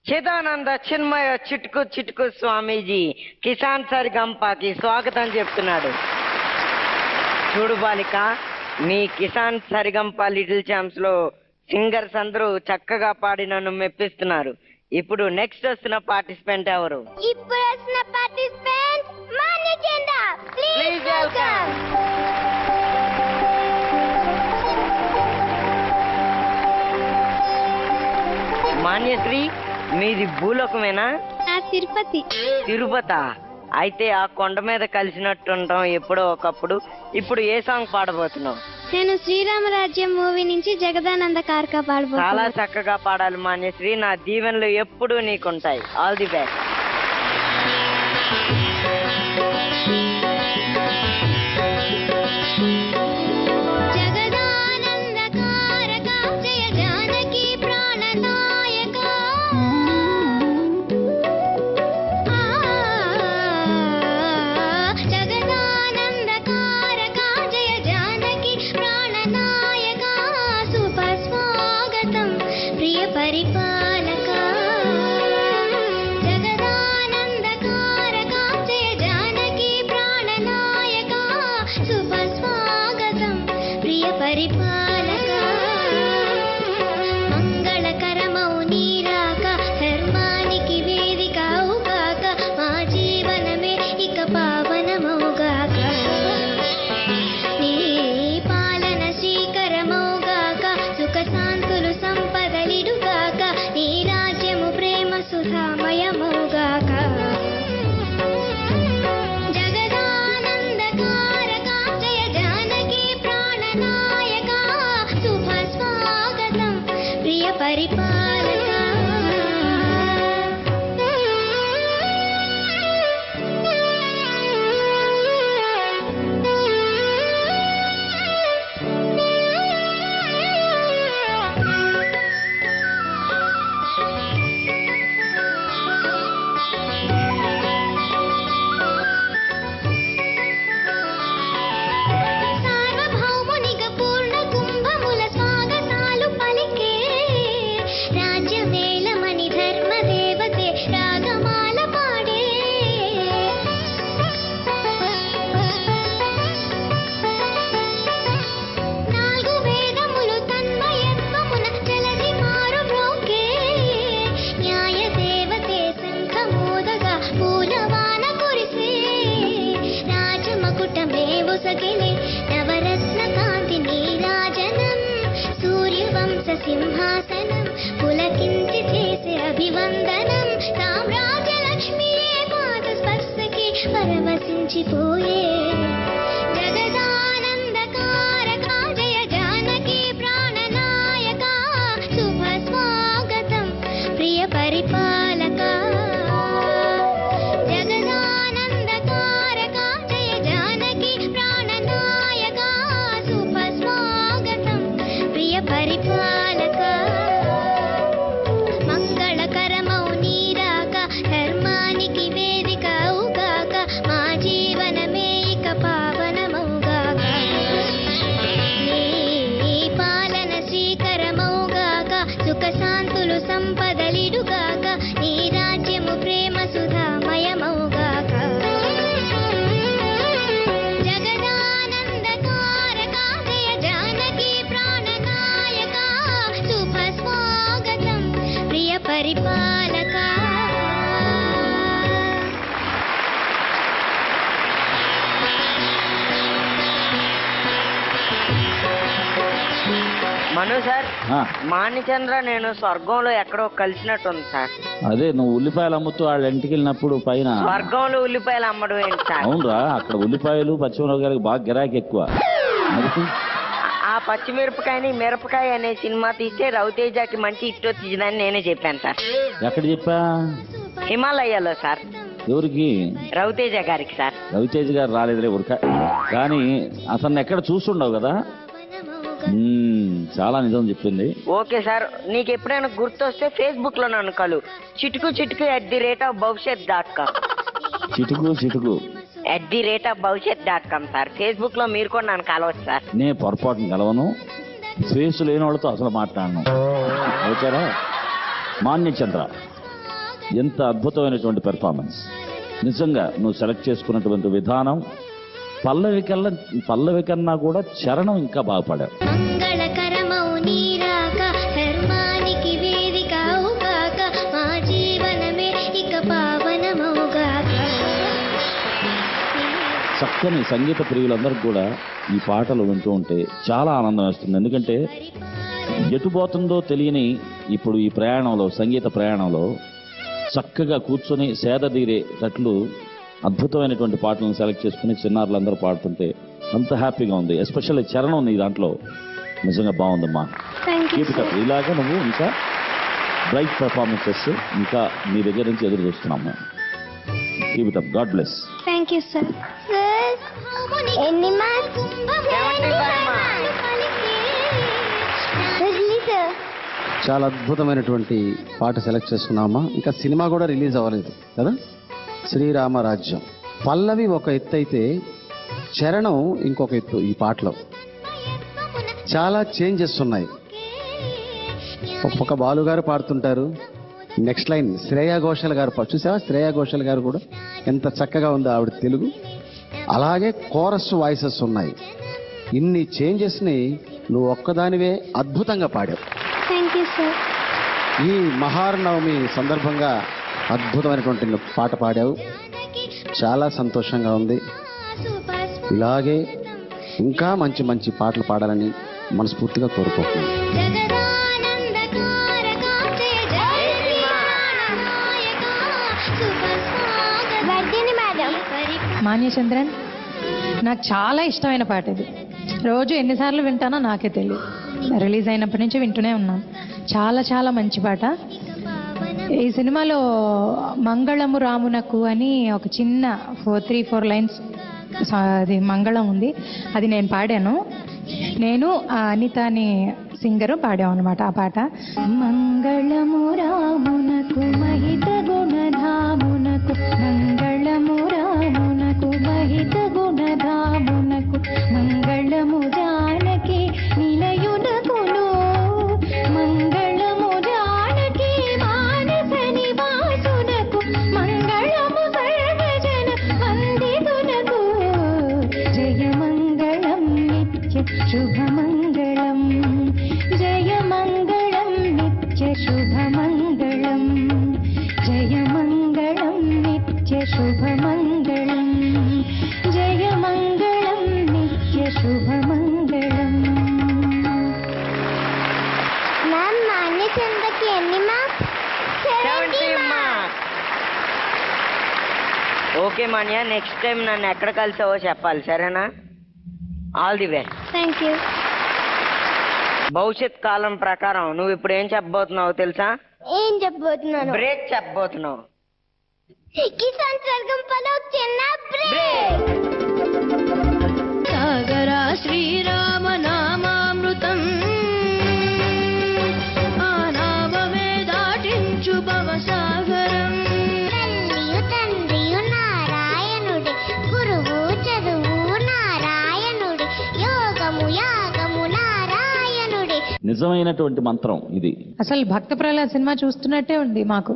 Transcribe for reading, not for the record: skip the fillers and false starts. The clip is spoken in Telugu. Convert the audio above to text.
చిదానంద చిన్మయ చిట్కు చిట్కు స్వామీజీ కిసాన్ సరిగంపకి స్వాగతం చెప్తున్నాడు. చూడు బాలిక, మీ కిసాన్ సరిగంప లిటిల్ ఛాంప్స్ లో సింగర్స్ అందరూ చక్కగా పాడి నన్ను మెప్పిస్తున్నారు. ఇప్పుడు నెక్స్ట్ వస్తున్న పార్టిసిపెంట్ ఎవరు? ఇప్పుడు వస్తున్న పార్టిసిపెంట్ మాన్యచంద్ర. Please welcome. మాన్యశ్రీ, మీది భూలోకమేనా? తిరుపతి. తిరుపతా? అయితే ఆ కొండ మీద కలిసినట్టుంటాం ఎప్పుడో ఒకప్పుడు. ఇప్పుడు ఏ సాంగ్ పాడబోతున్నావు? నేను శ్రీరామరాజ్యం మూవీ నుంచి జగదానంద కార్కా పాడబోతున్నాను. చాలా చక్కగా పాడాలి మాన్యశ్రీ. నా దీవెనలు ఎప్పుడూ నీకుంటాయి. All the best. సింహాసనం పులకించి చేసే అభివందనం సామ్రాజ్యలక్ష్మి పాద స్పర్శకి పరవశించిపోయే జగదానందకారక జయ జానకి ప్రాణనాయక శుభ స్వాగతం ప్రియ పరిపాలక జగదానందకారక జయ జానకి ప్రాణనాయక శుభ స్వాగతం ప్రియ పరిపాలక సంపదలిడుగాక నీ రాజ్యము ప్రేమ సుధామయమౌగాక జగదానందకారక జయ జానకి ప్రాణనాయక శుభ స్వాగతం ప్రియ పరిపాలక. మను సార్, మాన్యచంద్ర నేను స్వర్గంలో ఎక్కడో కలిసినట్టుంది సార్. అదే నువ్వు ఉల్లిపాయలు అమ్ముతూ వాళ్ళ ఇంటికి వెళ్ళినప్పుడు పైన స్వర్గంలో ఉల్లిపాయలు అమ్మడం ఏంటి సార్? అవునరా, అక్కడ ఉల్లిపాయలు పచ్చిమిరపకాయలకు బాగా గిరాకీ ఎక్కువ. ఆ పచ్చిమిరపకాయని మిరపకాయ అనే సినిమా తీస్తే రవితేజకి మంచి హిట్ వచ్చిందని నేనే చెప్పాను సార్. ఎక్కడ చెప్పా? హిమాలయాలో సార్. ఎవరికి? రవితేజ గారికి సార్. రవితేజ గారు రాలేదులే ఉరక, కానీ అతన్ని ఎక్కడ చూస్తుండవు కదా. చాలా నిజం చెప్పింది. ఓకే సార్, నీకు ఎప్పుడైనా గుర్తొస్తే ఫేస్బుక్ లో నన్ను కలు. చిటుకు చిటుకు @భవిష్యత్.com. చిటుకు చిటుకు @భవిష్యత్.com సార్. ఫేస్బుక్ లో మీరు కూడా నన్ను కలవచ్చు సార్. నేను పొరపాటును కలవను, ఫేస్ లేని వాళ్ళతో అసలు మాట్లాడను. ఓకేరా? మాన్యచంద్ర ఎంత అద్భుతమైనటువంటి పెర్ఫార్మెన్స్. నిజంగా నువ్వు సెలెక్ట్ చేసుకున్నటువంటి విధానం పల్లవి కన్నా కూడా చరణం ఇంకా బాగా పాడావు. మంగళకరమౌ నీరాక ధర్మానికి వేదిక అవుగాక మా జీవనమే ఇక పావనమౌగాక. చక్కని సంగీత ప్రియులందరికీ కూడా ఈ పాటలు వింటూ ఉంటే చాలా ఆనందం వేస్తుంది. ఎందుకంటే ఎటు పోతుందో తెలియని ఇప్పుడు ఈ ప్రయాణంలో, సంగీత ప్రయాణంలో చక్కగా కూర్చొని సేదతీరేటట్లు అద్భుతమైనటువంటి పాటలను సెలెక్ట్ చేసుకుని చిన్నారులందరూ పాడుతుంటే అంత హ్యాపీగా ఉంది. ఎస్పెషల్లీ చరణం నీ దాంట్లో నిజంగా బాగుందమ్మా. Keep it up. ఇలాగా నువ్వు ఇంకా బ్రైట్ పర్ఫార్మెన్సెస్ ఇంకా నీ దగ్గర నుంచి ఎదురు చూస్తున్నాము. Keep it up. God bless. Thank you sir. ఎన్ని మార్క్స్? చాలా అద్భుతమైనటువంటి పాట సెలెక్ట్ చేసుకున్నామా. ఇంకా సినిమా కూడా రిలీజ్ అవ్వలేదు కదా. శ్రీరామరాజ్యం పల్లవి ఒక ఎత్తు అయితే చరణం ఇంకొక ఎత్తు. ఈ పాటలో చాలా చేంజెస్ ఉన్నాయి. ఒక బాలు గారు పాడుతుంటారు, నెక్స్ట్ లైన్ శ్రేయా ఘోషల్ గారు చూసావా. శ్రేయా ఘోషల్ గారు కూడా ఎంత చక్కగా ఉందో ఆవిడ తెలుగు. అలాగే కోరస్ వాయిసెస్ ఉన్నాయి. ఇన్ని చేంజెస్ని నువ్వు ఒక్కదానివే అద్భుతంగా పాడావు. Thank you sir. ఈ మహానవమి సందర్భంగా అద్భుతమైనటువంటి పాట పాడావు. చాలా సంతోషంగా ఉంది. ఇలాగే ఇంకా మంచి మంచి పాటలు పాడాలని మనస్ఫూర్తిగా కోరుకుంటున్నాను. మాన్యచంద్రన్, నాకు చాలా ఇష్టమైన పాట ఇది. రోజు ఎన్నిసార్లు వింటానో నాకే తెలియదు. రిలీజ్ అయినప్పటి నుంచి వింటూనే ఉన్నాను. చాలా చాలా మంచి పాట. ఈ సినిమాలో మంగళము రామునకు అని ఒక చిన్న 3-4 లైన్స్ అది మంగళం ఉంది. అది నేను పాడాను. నేను అనిత అని సింగరు పాడాం అనమాట ఆ పాట. మంగళము రామునకు మహిత గుణధామునకు, మంగళము రామునకు మహిత గుణధామునకు, మంగళము జానకి నిలయునకును, మంగళము జానకి మానస నివాసునకు, మంగళము సర్వజన వందితునకు. జయ మంగళం నిత్య శుభమంగళం, జయ మంగళం నిత్య శుభమంగళం, జయ మంగళం నిత్య శుభమంగళం, జయ మంగళం నిత్య శుభమంగళం. మ్యామ్ మాన్యచంద్రకి ఎన్ని marks? 70 marks. Okay Manya, next time నన్ను ఎక్కడ కలిసావో చెప్పాలి, సరేనా? All the best. Thank you. భవిష్యత్ కాలం ప్రకారం నువ్వు ఇప్పుడు ఏం చెప్పబోతున్నావు తెలుసా? ఏం చెప్పబోతున్నాను? బ్రేక్ చెప్పబోతున్నావు. కిసాన్ సర్గంపలో చిన్న బ్రేక్. సాగరా శ్రీరామ నామామృతం, ఆ నామమే దాటించు భవసాగరం. తండ్రియు నారాయణుడే, గురువు చదువు నారాయణుడే, యోగము యాగము నారాయణుడే. నిజమైనటువంటి మంత్రం ఇది. అసలు భక్త ప్రహ్లాద్ సినిమా చూస్తున్నట్టే ఉంది మాకు.